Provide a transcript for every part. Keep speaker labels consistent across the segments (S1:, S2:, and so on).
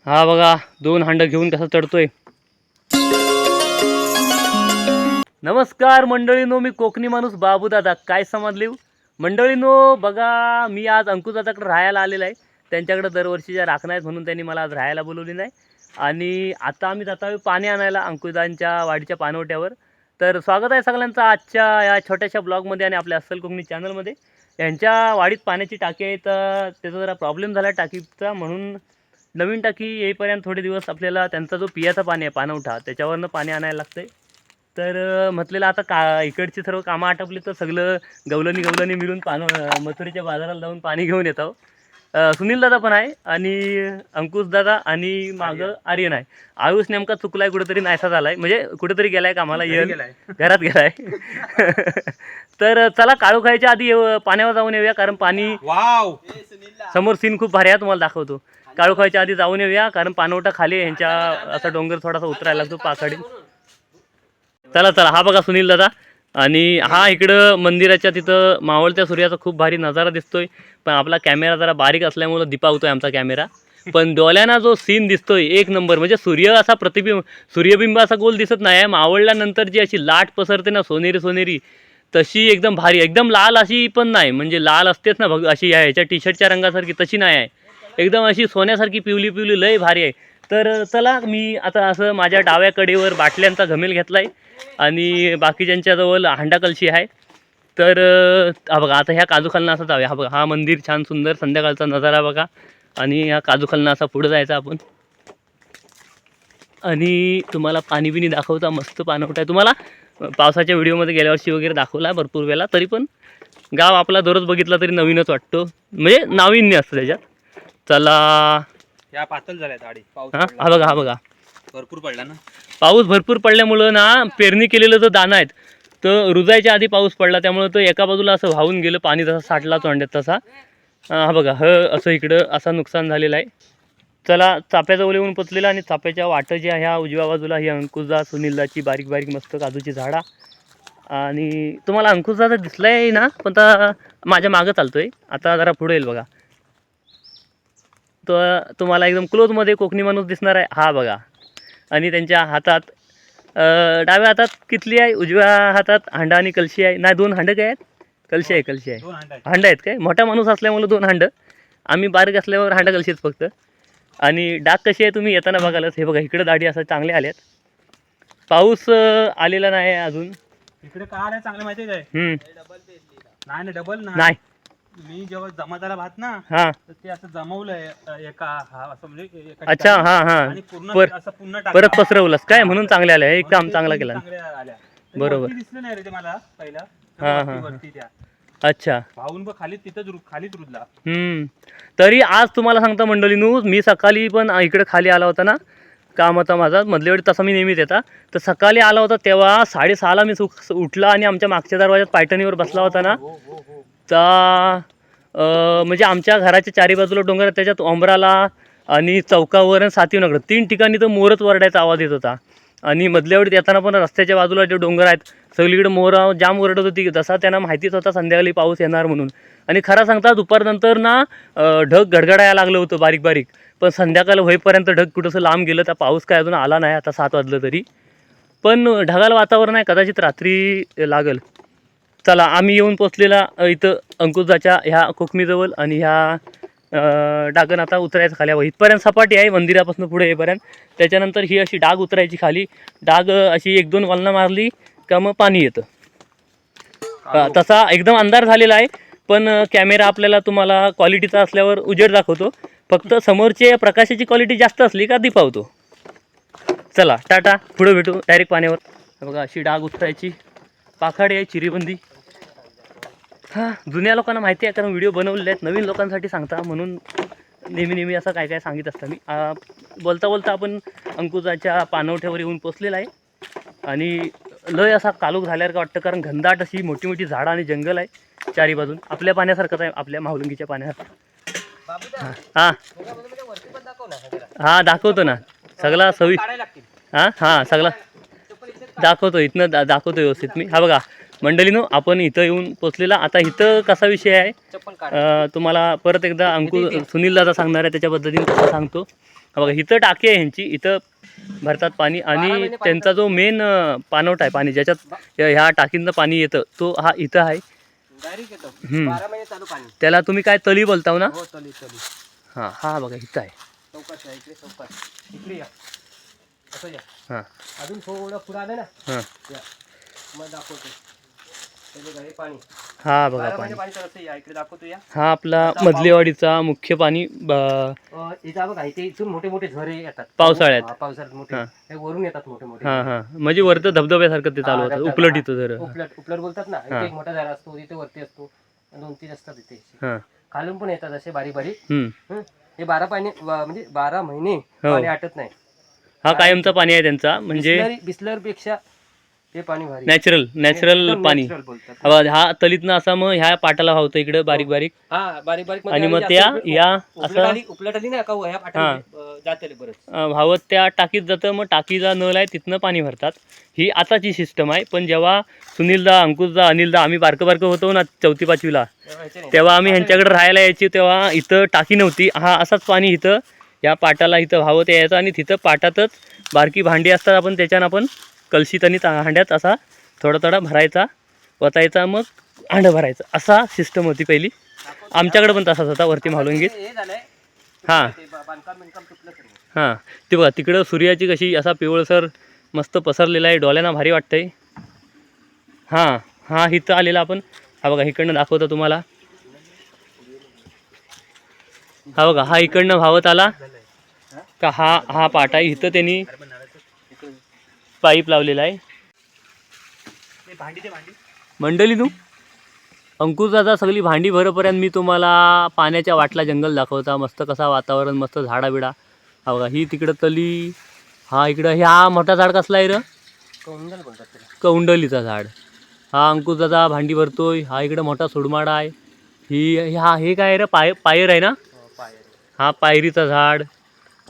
S1: हा बघा 2 हांड घेऊन कसा चढतोय. नमस्कार मंडळीनो, मी कोकणी माणूस बाबू दादा. काय समजले मंडळीनो? बघा मी आज अंकुश दादाकडे राहायला आलेला आहे. त्यांच्याकडे दरवर्षीच्या राखणं आहेत म्हणून त्यांनी मला आज राहायला बोलवली नाही. आणि आता आम्ही जात आहोत पाणी आणायला अंकुशदांच्या वाडीच्या पाणवट्यावर. तर स्वागत आहे सगळ्यांचं आजच्या या छोट्याशा ब्लॉगमध्ये आणि आपल्या अस्सल कोकणी चॅनलमध्ये. यांच्या वाडीत पाण्याची टाकी आहे, तर त्याचा जरा प्रॉब्लेम झाला टाकीचा, म्हणून नवीन टाकी येईपर्यंत थोडे दिवस आपल्याला त्यांचा जो पियाचा पाणी आहे पाणवठा त्याच्यावरनं पाणी आणायला लागतं आहे. तर म्हटलेलं आता इकडची सर्व कामं आटपली तर सगळं गवलनी मिळून मथुरेच्या बाजाराला जाऊन पाणी घेऊन येतो. सुनील दादा पण आहे आणि अंकुश दादा आणि मागं आर्यन आहे. आयुष नेमका चुकलाय, कुठेतरी नाहीसा झालाय, म्हणजे कुठेतरी गेलाय कामाला, घरात गेलाय. तर चला काळू खायच्या आधी पाण्यावर जाऊन येऊया, कारण पाणी समोर सीन खूप भारी आहे, तुम्हाला दाखवतो. काळू खायच्या आधी जाऊन येऊया, कारण पाणवठा खाली ह्यांच्या असा डोंगर थोडासा उतरायला लागतो पाखाडी. चला चला, हा बघा सुनील दादा. आणि हा इकडं मंदिराच्या तिथं मावळत्या सूर्याचा खूप भारी नजारा दिसतोय. पण आपला कॅमेरा जरा बारीक असल्यामुळं दिपावतोय आमचा कॅमेरा. पण डोळ्यांना जो सीन दिसतोय एक नंबर, म्हणजे सूर्य असा सूर्यबिंब असा गोल दिसत नाही आहे. मावळल्यानंतर जी अशी लाट पसरते ना सोनेरी सोनेरी, तशी एकदम भारी, एकदम लाल अशी पण नाही, म्हणजे लाल असतेच ना अशी ह्याच्या टी शर्टच्या रंगासारखी, तशी नाही आहे. एकदम अशी सोन्यासारखी पिवली पिवली लय भारी आहे. तर चला, मी आता असं माझ्या डाव्या कडेवर बाटल्यांचा घमेल घेतलाय आणि बाकीच्यांच्याजवळ हांडा कलशी आहे. तर हा बघा, आता ह्या काजूखालनं असं जाऊया. हा बघा, हा मंदिर छान सुंदर संध्याकाळचा नजारा बघा. आणि ह्या काजूखालनं असा पुढं जायचा आपण. आणि तुम्हाला पाणी बिनी दाखवता, मस्त पाणवठा आहे. तुम्हाला पावसाच्या व्हिडिओमध्ये गेल्या वर्षी वगैरे दाखवला भरपूर वेळा, तरी पण गाव आपला दररोज बघितला तरी नवीनच वाटतो, म्हणजे नाविन्य असतं त्याच्यात. चला,
S2: या पातळ झाल्या दाढी. पाऊस
S1: हा बघा, हा बघा,
S2: भरपूर पडला ना.
S1: पाऊस भरपूर पडल्यामुळं ना, पेरणी केलेलं जो दाणं आहेत तर रुजायच्या आधी पाऊस पडला, त्यामुळं तो एका बाजूला असं वाहून गेलं, पाणी जसा साठला चोंड्यात तसा. हा बघा, असं इकडं असं नुकसान झालेलं आहे. चला, चाप्याजवळ येऊन पोचलेला आणि चाप्याच्या वाटं जी आहे ह्या उजव्या बाजूला ही अंकुशदा सुनीलदाची बारीक बारीक मस्त काजूची झाडा. आणि तुम्हाला अंकुशदा दिसलाय ना, पण आता माझ्या मागं चालतोय, आता जरा पुढे येईल बघा. तर तुम्हाला एकदम क्लोजमध्ये कोकणी माणूस दिसणार आहे, हा बघा. आणि त्यांच्या हातात डाव्या हातात कितली आहे, उजव्या हातात हांडा आणि कलशी आहे. नाही, 2 हांडं काय आहेत, कलशी आहे, कलशी आहे. हांडा आहेत काय, मोठा माणूस असल्यामुळे 2 हांडं, आम्ही बारीक असल्यावर हांडा कलशीच फक्त. आणि डाग कशी आहे तुम्ही येताना बघालच. हे बघा, इकडं दाढी असं चांगले आल्यात. पाऊस आलेला नाही असं.
S2: इकडे काय आलंय चांगलं माहिती काय? नाही ना, डबल
S1: नाही.
S2: मी जेव्हा जमा झाला भात ना,
S1: हां,
S2: तर ते असं जमवलंय एका असं, म्हणजे एका
S1: अच्छा,
S2: ठिकाणी.
S1: हां हां,
S2: आणि पूर्ण असं पुन्हा टाकलं.
S1: परत पसरवलंस काय, म्हणून चांगले आले. एक काम चांगला केला.
S2: चांगल्या आल्या. ते
S1: बरोबर.
S2: वरती दिसलं नाही रे ते मला पहिला.
S1: हां हां,
S2: वरती त्या
S1: अच्छा.
S2: भाऊन बघ खाली, तिथंच खालीच रुजला.
S1: तरी आज तुम्हाला सांगता मंडळीनू, मी सकाळी पण इकडे खाली आला होता ना, काम होता माझा मधल्या वेळी, तसा मी नेहमीच येता. तर सकाळी आला होता तेव्हा 6:30ला मी उठला आणि आमच्या मागच्या दरवाज्यात पायटणीवर बसला होता ना, तर म्हणजे आमच्या घराच्या चारी बाजूला डोंगर, त्याच्यात ओंबराला आणि चौकावर आणि सातीनगर 3 ठिकाणी तर मोरच वरडायचा आवाज येत होता. आणि मधल्या वेळी येताना पण रस्त्याच्या बाजूला जे डोंगर आहेत सगळीकडे मोर जाम ओरडत होती, जसा त्यांना माहितीच होता संध्याकाळी पाऊस येणार म्हणून. आणि खरं सांगता दुपारनंतर ना ढग गडगडायला लागलं होतं बारीक बारीक, पण संध्याकाळ होईपर्यंत ढग कुठंसं लांब गेलं, तर पाऊस काय अजून आला नाही. आता 7 वाजलं तरी पण ढगाळ वातावरण आहे, कदाचित रात्री लागल. चला, आम्ही येऊन पोचलेला इथं अंकुशदाच्या ह्या कोकमीजवळ. आणि ह्या डागन आता उतरायचं खाली. इथपर्यंत सपाटी आहे मंदिरापासून पुढे येईपर्यंत. त्याच्यानंतर ही अशी डाग उतरायची खाली. डाग अशी 1-2 वलनं मारली का मग पाणी येतं. तसा एकदम अंधार झालेला आहे, पण कॅमेरा आपल्याला तुम्हाला क्वालिटीचा असल्यावर उजेड दाखवतो. फक्त समोरचे प्रकाशाची क्वालिटी जास्त असली का दिपावतो. चला टाटा, पुढे भेटू डायरेक्ट पाण्यावर. बघा, अशी डाग उतरायची, पाखाडी आहे, चिरीबंदी. हां, जुन्या लोकांना माहिती आहे, कारण व्हिडिओ बनवलेले आहेत. नवीन लोकांसाठी सांगता म्हणून नेहमी असं काय काय सांगित असतं मी. बोलता बोलता आपण अंकुशाच्या पाणवठ्यावर येऊन पोचलेला आहे. आणि लय असा कालूक झाल्यासारखं वाटतं, कारण घनदाट अशी मोठी मोठी झाडं आणि जंगल आहे चारी बाजून. आपल्या पाण्यासारखंच आहे, आपल्या माहुलंगीच्या पाण्यासारखं. हां हां, दाखवतो ना सगळा हां हां, सगळा दाखवतो, इथनं दाखवतो व्यवस्थित मी. हा बघा, मंडळीनो आपण इथं येऊन पोचलेला. आता इथं कसा विषय आहे तुम्हाला परत एकदा सुनील दादा सांगणार आहे, त्याच्या पद्धतीने तसं सांगतो. बघा इथं टाकी आहे ह्यांची, इथं भरतात पाणी आणि त्यांचा जो मेन पाणवठा आहे पाणी ज्याच्यात ह्या टाकींचं पाणी येतं तो हा इथं आहे. त्याला तुम्ही काय तळी बोलताव ना? हां हा बघा इथं आहे. हां
S2: अजून थोडं पुढे आलं ना
S1: हां
S2: मग दाखवतो.
S1: हा बघा पाणी
S2: इकडे दाखवतो या.
S1: हा आपला मधलेवाडीचा मुख्य पाणी
S2: इथं बघा इथे इथून मोठे मोठे झरे येतात
S1: पावसाळ्यात.
S2: पावसाळ्यात मोठे हे वरून येतात मोठे मोठे.
S1: हा हा म्हणजे वरतं धबधब्यासारखं ते चालू होतं, उपलट इथं जर
S2: उपलट बोलतात ना. इथे एक मोठा झाड असतो, इथे वरती असतो, 2-3 असतात इथे.
S1: हा
S2: खालून पण येतात असे बारीक बारीक.
S1: हम्म
S2: हे 12 पाणी म्हणजे 12 महिने पाणी आटत नाही.
S1: हा कायमचा पाणी आहे त्यांचा, म्हणजे
S2: बिस्लर पेक्षा हे पाणी भारी,
S1: नॅचरल पाणी. हा तलीतनं असा मग ह्या पाटाला व्हावतं इकडे बारीक बारीक.
S2: बारीक बारीक
S1: आणि मग त्या या असं
S2: उपलट आली ना का ह्या पाटाला जाते बरंच
S1: व्हावत त्या टाकीत जातं. मग टाकीचा नळ आहे तिथनं पाणी भरतात. ही आताची सिस्टम आहे. पण जेव्हा सुनीलदा, अंकुशदा, अनिलदा आम्ही बारकं होतो ना 4वी-5वीला, तेव्हा आम्ही ह्यांच्याकडे राहायला यायची, तेव्हा इथं टाकी नव्हती. हा असाच पाणी इथं या पाटाला इथं व्हावत यायचं आणि तिथं पाटातच बारकी भांडी असतात, आपण त्याच्यानं आपण कलशीत आणि हांड्यात असा थोडा थोडा भरायचा, वतायचा, मग हांडं भरायचं, असा सिस्टम होती पहिली. आमच्याकडे पण तसाच होता वरती म्हालुंगीत. हां हां ते बघा तिकडं सूर्याची कशी असा पिवळसर मस्त पसरलेला आहे, डोळ्यांना भारी वाटतंय. हां हां इथं आलेला आपण. हा बघा इकडनं दाखवतो तुम्हाला. हा बघा हा इकडनं व्हावत आला का हा पाट आहे. इथं त्यांनी पाईप लावलेला आहे. मंडळी तू अंकुश दादा सगळी भांडी भरेपर्यंत मी तुम्हाला पाण्याच्या वाटला जंगल दाखवता. मस्त कसा वातावरण, मस्त झाडाबिडा. हा बघा ही तिकडं तली. हा इकडं ह्या मोठा झाड कसला आहे र? कौंडलीचा झाड. हा अंकुश दादा भांडी भरतोय. हा इकडं मोठा सुडमाडा आहे. हे काय आहे र? पायर आहे ना? हा पायरीचा झाड.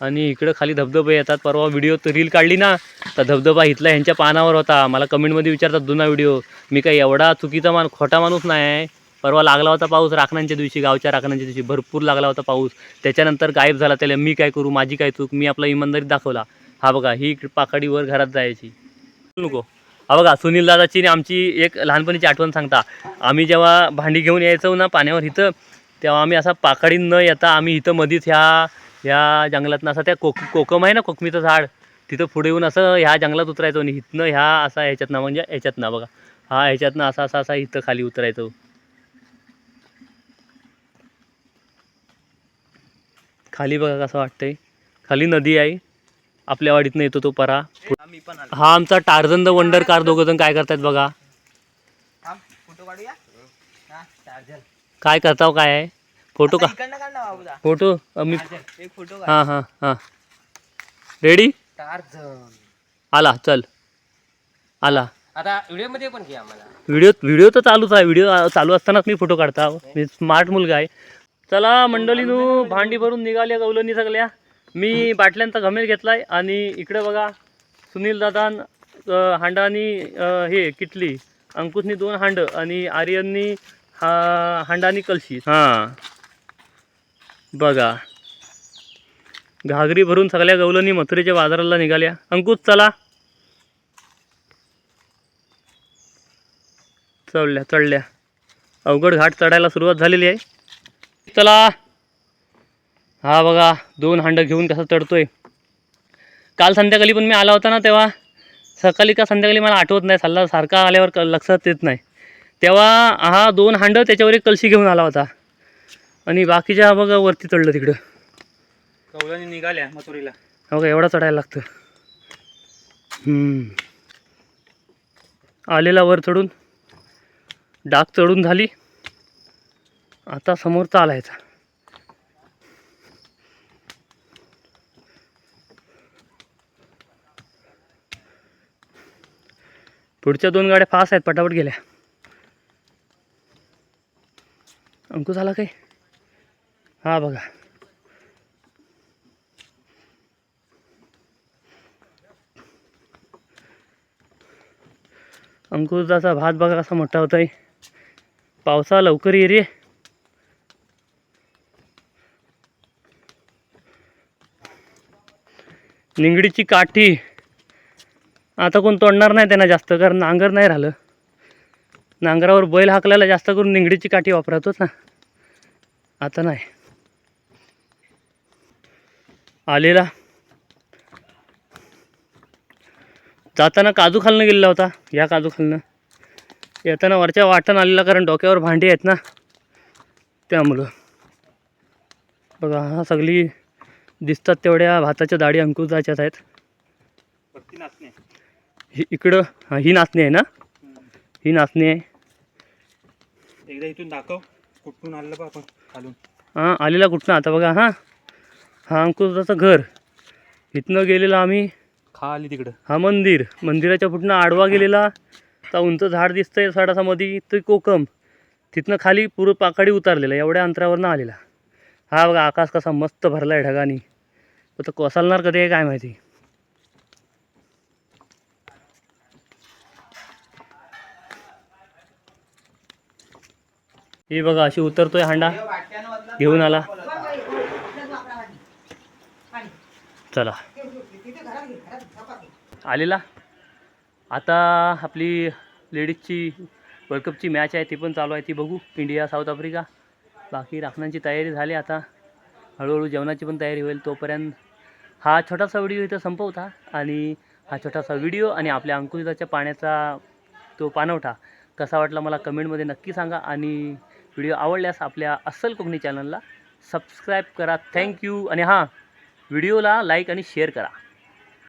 S1: आणि इकडं खाली धबधबे येतात. परवा व्हिडिओ रील काढली ना तर धबधबा इथला ह्यांच्या पानावर होता. मला कमेंटमध्ये विचारतात जुना व्हिडिओ. मी काही एवढा चुकीचा खोटा माणूस नाही आहे. परवा लागला होता पाऊस राखणांच्या दिवशी, गावच्या राखणांच्या दिवशी भरपूर लागला होता पाऊस. त्याच्यानंतर गायब झाला. त्याला मी काय करू, माझी काय चूक, मी आपला इमानदारीत दाखवला. हा बघा ही पाकडीवर घरात जायची नको. हा बघा सुनील दादाची आमची एक लहानपणीची आठवण सांगता. आम्ही जेव्हा भांडी घेऊन यायचो ना पाण्यावर इथं, तेव्हा आम्ही असा पाकडी न येता आम्ही इथं मधीच ह्या जंगलातनं असं त्या कोकम आहे ना, कोकमीचं झाड, तिथं पुढे येऊन असं ह्या जंगलात उतरायचो. आणि इथनं ह्या असा ह्याच्यातनं म्हणजे ह्याच्यातनं बघा हा ह्याच्यातनं असा इथं खाली उतरायचो. खाली बघा कसं वाटतंय. खाली नदी आहे, आपल्या वाडीतनं येतो तो परा. हा आमचा टार्झन द वंडर कार. दोघंजण काय करतायत बघा. काय करताव काय आहे? फोटो का? फोटो मी हां हां हां रेडी आला. चल आला.
S2: आता व्हिडिओ मध्ये पण घ्या आम्हाला.
S1: व्हिडिओ तर चालूच आहे. व्हिडिओ चालू असतानाच मी फोटो काढता. मी स्मार्ट मुलगा आहे. चला मंडळीनो भांडी भरून निघाल्या गवलनी सगळ्या. मी बाटल्यांचा घमेल घेतलाय. आणि इकडे बघा सुनील दादा हांडा आणि हे किटली, अंकुशनी 2 हांड आणि आर्यननी हांडा आणि कलशी. हां बघा घागरी भरून सगळ्या गवलनी मथुरेच्या बाजाराला निघाल्या. अंकुश चला. चढल्या. अवघड घाट चढायला सुरुवात झालेली आहे. चला. हा बघा 2 हांडं घेऊन कसं चढतोय. काल संध्याकाळी पण मी आला होता ना, तेव्हा सकाळी का संध्याकाळी मला आठवत नाही, सल्ला सारखा आल्यावर लक्षात येत नाही. तेव्हा हा 2 हांडं त्याच्यावर एक कलशी घेऊन आला होता. आणि बाकीच्या बघा वरती चढलं तिकडं
S2: कवळणी निघाल्या मथुरीला.
S1: हो का एवढा चढायला लागतं. आलेला वर चढून डाग चढून झाली. आता समोर चालायचा. पुढच्या 2 गाड्या फास्ट आहेत, पटापट गेल्या. अंकुश आला काय? हा बघा अंकुरदाचा भात बघा कसा मोठा होत आहे. पावसा लवकर ये रे. निंगडीची काठी आता कोण तोडणार नाही त्यांना जास्त, कारण नांगर नाही राहिलं. नांगरावर बैल हाकलायला जास्त करून निंगडीची काठी वापरतोच ना, आता नाही. आलेला जाताना काजू खालनं गेलेला होता, या काजू खालनं येताना वरच्या वाटण आलेला, कारण डोक्यावर भांडी आहेत ना त्यामुळं. बघा हा सगळी दिसतात तेवढ्या भाताच्या दाढी अंकुरदाच्याच आहेत. ही इकडं हां ही नाचणी आहे ना, ही नाचणी आहे.
S3: एकदा इथून दाखव कुठून आलेलं बा आपण खालून.
S1: हां आलेला कुठनं आता बघा. हां हा अंकुरदाचं घर. इथनं गेलेला आम्ही
S3: खाली तिकडं.
S1: हा मंदिर, मंदिराच्या पुढनं आडवा गेलेला तर उंच झाड दिसतंय साडासा मध्ये, तो कोकम. तिथनं खाली पूर्ण पाकडी उतारलेला, एवढ्या अंतरावरनं आलेला. हा बघा आकाश कसा मस्त भरला आहे ढगानी. तर कोसळणार कधी आहे काय माहिती. हे बघा अशी उतरतोय हांडा घेऊन आला. चला आलेला. आता आपली लेडीजची वर्ल्ड कपची मॅच आहे ती पण चालू आहे, ती बघू. India south Africa. बाकी राखणांची तयारी झाली, आता हळूहळू जेवणाची पण तयारी होईल. तोपर्यंत हा छोटासा व्हिडिओ इथं संपवता. आणि हा छोटासा व्हिडिओ आणि आपल्या अंकुरदाच्या पाण्याचा तो पाणवठा कसा वाटला मला कमेंटमध्ये नक्की सांगा. आणि व्हिडिओ आवडल्यास आपल्या अस्सल कोकणी चॅनलला सबस्क्राईब करा. थँक्यू. आणि हां व्हिडिओला लाईक आणि शेअर करा.